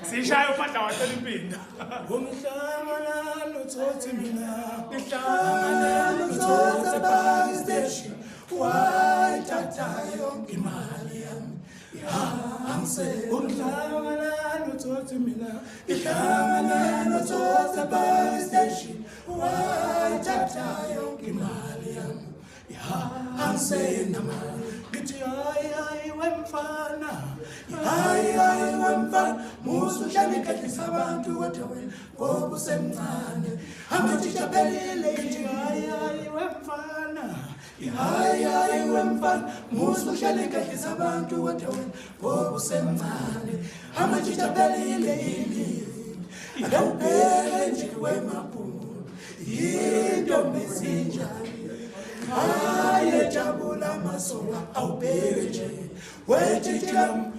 Sishayo phandla wathola impinda. Umhlangano uthothi mina, umhlangano uthothi backstage. Wayithatha yonke imali yami. Angise umhlangano uthothi mina, umhlangano uthothi backstage. Wayithatha yonke imali yami. Angise namali. Ngithi hayi wemfana. Hayi wemfana. Musu hlale kahlisa abantu kodwa wena ngoba usemncane amajijabelile ngithi hayi wemfana hayi wemfana musu hlale kahlisa abantu kodwa wena ngoba usemncane amajijabelile yini akubheke nje wemabhulu intombi esinjani hayi jabula masoka awubheke nje wethilam